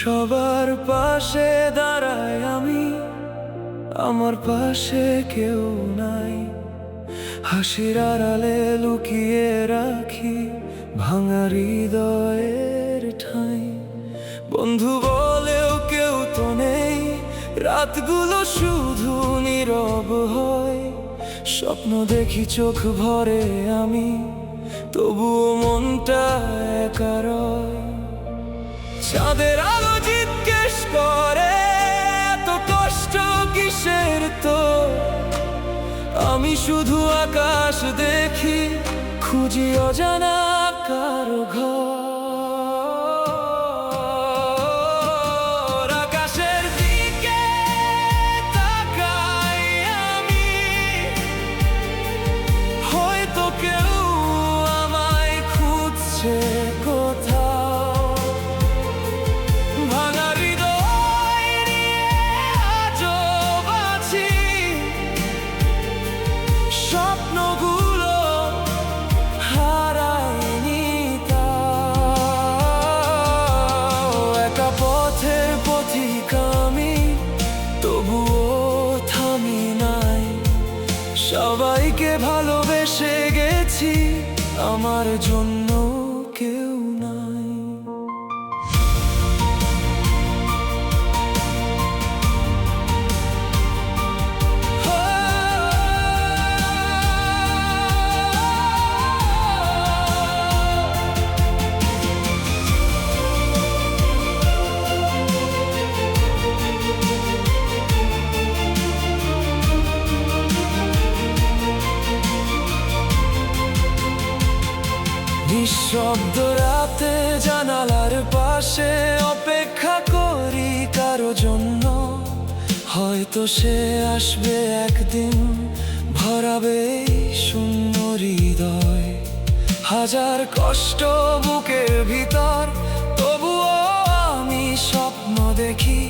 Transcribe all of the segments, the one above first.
সবার পাশে দাঁড়াই আমি, আমার পাশে কেউ নাই। হাসির আড়ালে লুকিয়ে রাখি ভাঙা হৃদয়ের ঠাঁই। বন্ধু বলেও কেউ তো নেই, রাতগুলো শুধু নীরব হয়। স্বপ্ন দেখি চোখ ভরে আমি, তবুও মনটা একা রয়। চাঁদের আলো জিজ্ঞেস করে এত কষ্ট কিসের তো। আমি শুধু আকাশ দেখি, খুঁজি অজানা কারো ঘর। আকাশের দিকে তাকাই আমি, হয়তো কেউ আমায় খুঁজছে কোথাও। ভাঙা হৃদয় নিয়ে আজও বাঁচি, স্বপ্নগুলো হারাইনি তাও। একা পথের পথিক আমি, তবুও থামি নাই। সবাইকে ভালোবেসে গেছি, আমার জন্য কেউ নাই। নিঃশব্দ রাতে জানালার পাশে অপেক্ষা করি কারো জন্য। হয়তো সে আসবে একদিন, ভরাবে শূন্য হৃদয়। হাজার কষ্ট বুকের ভিতর, তবুও আমি স্বপ্ন দেখি।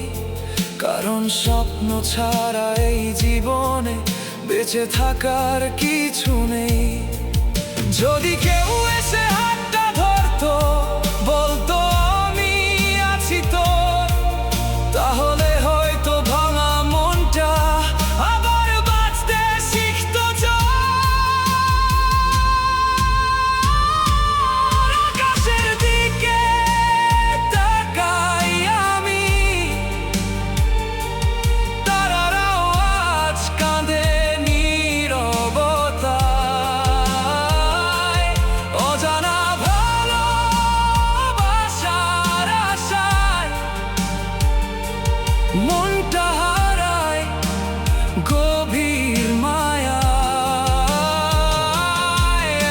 কারণ স্বপ্ন ছাড়া এই জীবনে বেঁচে থাকার কিছু নেই। যদি কেউ এসে হাতটা ধরতো, বলতো আমি আছি তোর, তাহলে হয়তো ভাঙা মনটা আবার বাঁচতে শিখতো। আকাশের দিকে তাকাই আমি, তারারাও আজ কাঁদে নীরবতা। মনটা হারায় গভীর মায়ায়।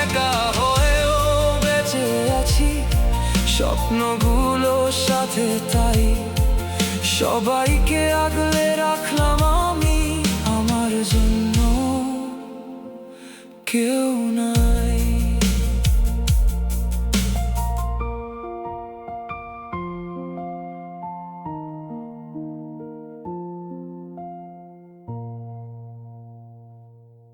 একা হয়েও বেঁচে আছি স্বপ্নগুলোর সাথে, তাই সবাইকে আগলে রাখলাম আমি, আমার জন্য কেউ না।